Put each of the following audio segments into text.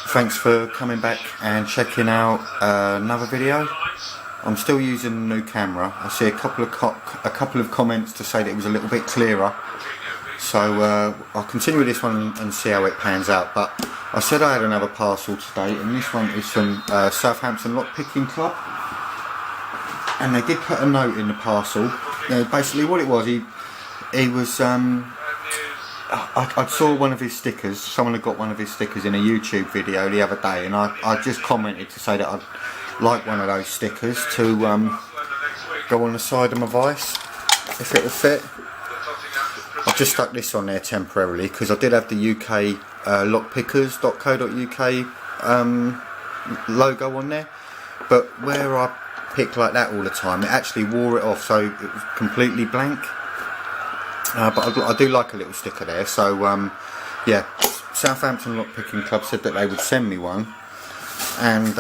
thanks for coming back and checking out another video. I'm still using a new camera. I see a couple of comments to say that it was a little bit clearer, so I'll continue with this one and see how it pans out. But I said I had another parcel today, and this one is from Southampton Lock Picking Club, and they did put a note in the parcel. Basically what it was, he was I saw one of his stickers. Someone had got one of his stickers in a YouTube video the other day, and I just commented to say that I'd like one of those stickers to go on the side of my vice if it will fit. I've just stuck this on there temporarily because I did have the UKLockpickers.co.uk logo on there, but where I pick like that all the time, it actually wore it off, so it was completely blank. But I do like a little sticker there, so yeah, Southampton Lock Picking Club said that they would send me one, and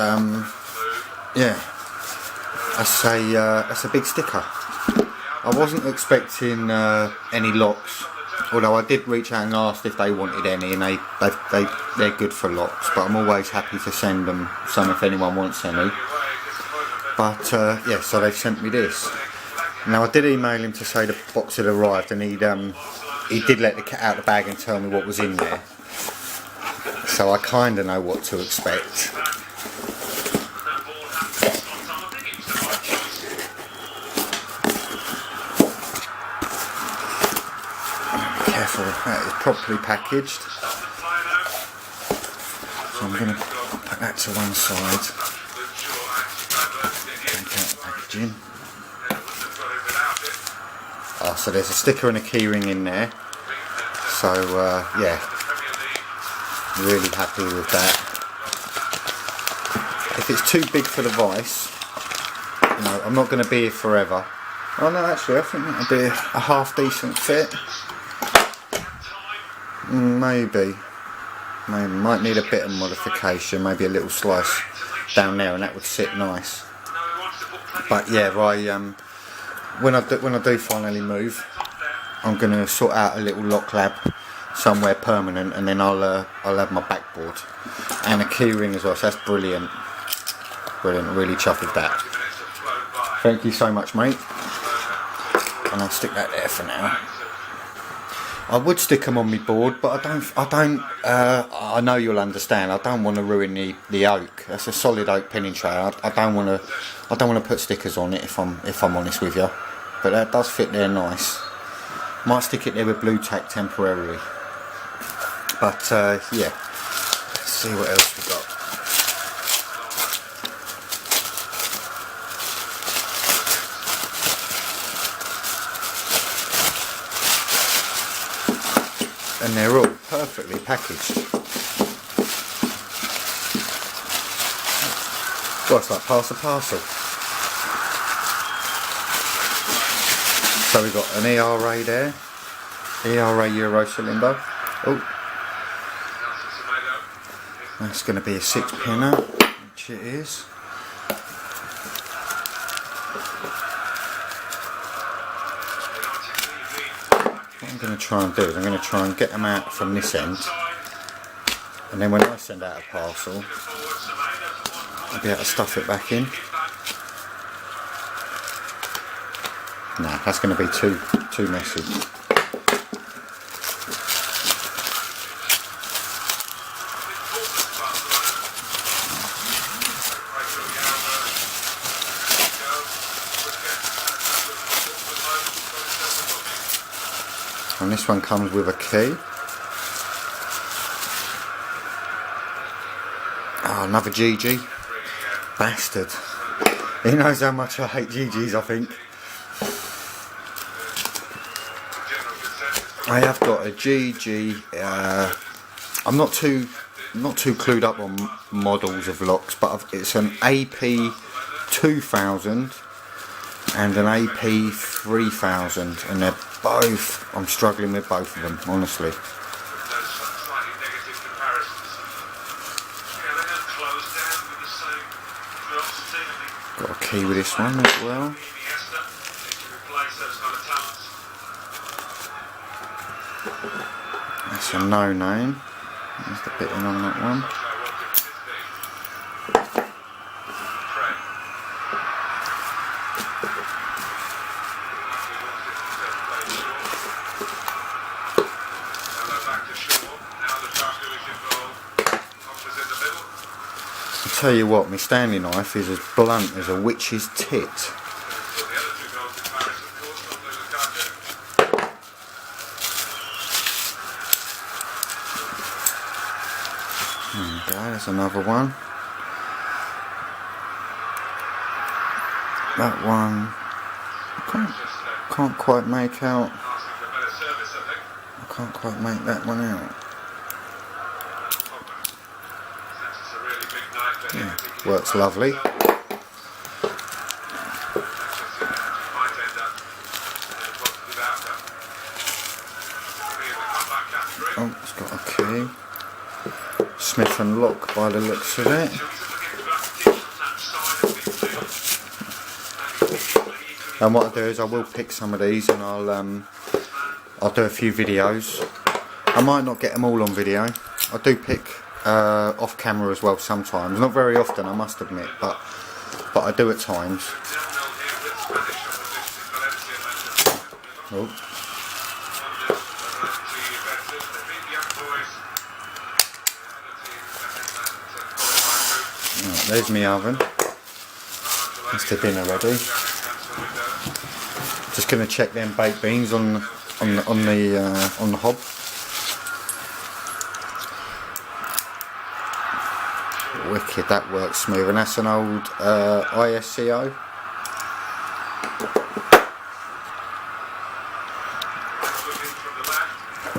yeah, that's a big sticker. I wasn't expecting any locks, although I did reach out and asked if they wanted any, and they're good for locks, but I'm always happy to send them some if anyone wants any. But yeah, so they've sent me this. Now, I did email him to say the box had arrived, and he did let the cat out of the bag and tell me what was in there, so I kind of know what to expect. Be careful, that is properly packaged, so I'm going to put that to one side, take out the packaging. Oh, so there's a sticker and a keyring in there, so yeah, really happy with that. If it's too big for the vice, you know, I'm not going to be here forever. Oh no, actually I think that'll be a half decent fit. Maybe might need a bit of modification, maybe a little slice down there, and that would sit nice. But yeah, when I do finally move, I'm going to sort out a little lock lab somewhere permanent, and then I'll have my backboard and a keyring as well. So that's brilliant, really chuffed with that. Thank you so much, mate. And I'll stick that there for now. I would stick them on my board, but I know you'll understand. I don't want to ruin the oak. That's a solid oak pinning tray. I don't want to put stickers on it if I'm honest with you. But that does fit there nice. Might stick it there with blue tack temporarily. But yeah, let's see what else we got. And they're all perfectly packaged. Well, it's like parcel. So we've got an ERA there, ERA Euro cylinder. Oh, that's going to be a 6-pinner, which it is. What I'm going to try and do is I'm going to try and get them out from this end, and then when I send out a parcel, I'll be able to stuff it back in. No, that's going to be too messy. And this one comes with a key. Oh, another GG. Bastard. He knows how much I hate GGs, I think. I have got a GG. I'm not too clued up on models of locks, but it's an AP 2000 and an AP 3000, and they're both. I'm struggling with both of them, honestly. Got a key with this one as well. That's a no name. There's the bitting on that one. tell you what, my Stanley knife is as blunt as a witch's tit. Okay, there's another one. That one can't quite make out. I can't quite make that one out. Yeah, works lovely. Oh, it's got a key. Smith and Lock by the looks of it. And what I'll do is I will pick some of these and I'll do a few videos. I might not get them all on video. I do pick off camera as well sometimes. Not very often, I must admit, but I do at times. Oh. Right, there's my oven. It's to dinner ready. Just gonna check them baked beans on the hob. Wicked, that works smooth, and that's an old ISCO.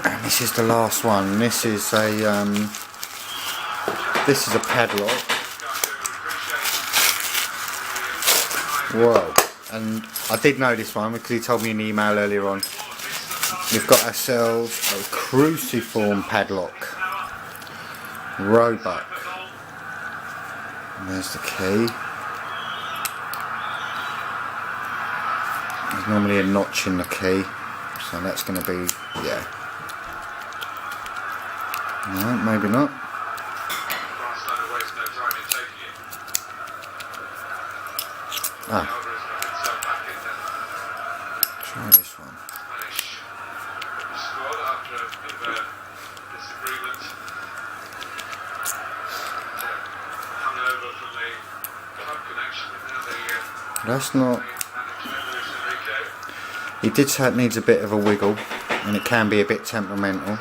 And this is the last one. This is a padlock. Whoa. And I did know this one because he told me in the email earlier on. We've got ourselves a cruciform padlock. Roebuck. And there's the key. There's normally a notch in the key, so that's going to be, yeah. No, maybe not. Ah. Try this one. That's not. He did say it needs a bit of a wiggle, and it can be a bit temperamental.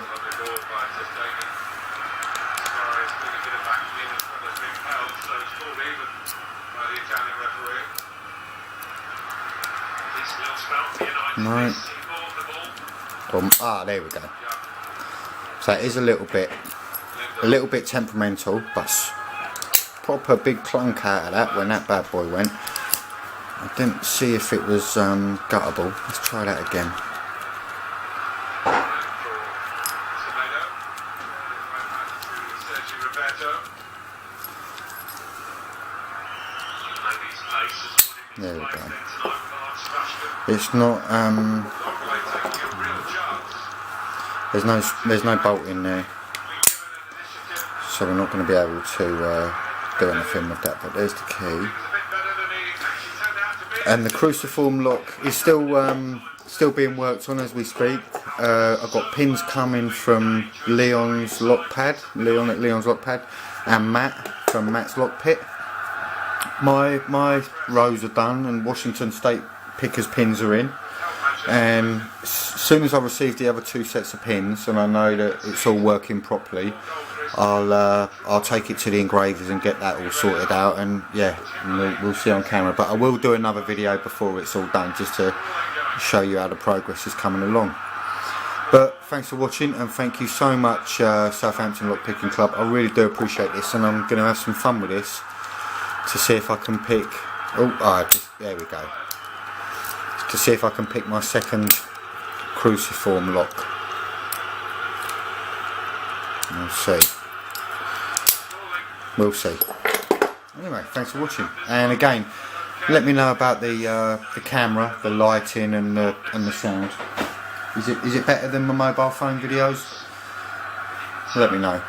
No. Ah, there we go. So it is a little bit temperamental, but proper big clunk out of that when that bad boy went. I didn't see if it was guttable. Let's try that again. There we go. It's not. There's no bolt in there, so we're not going to be able to do anything with that. But there's the key, and the cruciform lock is still being worked on as we speak. I've got pins coming from Leon's lock pad, Leon at Leon's lock pad, and Matt from Matt's lock pit. My rows are done, and Washington State pickers pins are in. And as soon as I receive the other two sets of pins and I know that it's all working properly, I'll take it to the engravers and get that all sorted out, and yeah, we'll see on camera. But I will do another video before it's all done, just to show you how the progress is coming along. But thanks for watching, and thank you so much, Southampton Lock Picking Club. I really do appreciate this, and I'm going to have some fun with this to see if I can pick. There we go. To see if I can pick my second cruciform lock. We'll see. We'll see. Anyway, thanks for watching. And again, let me know about the camera, the lighting, and the sound. Is it better than my mobile phone videos? Let me know.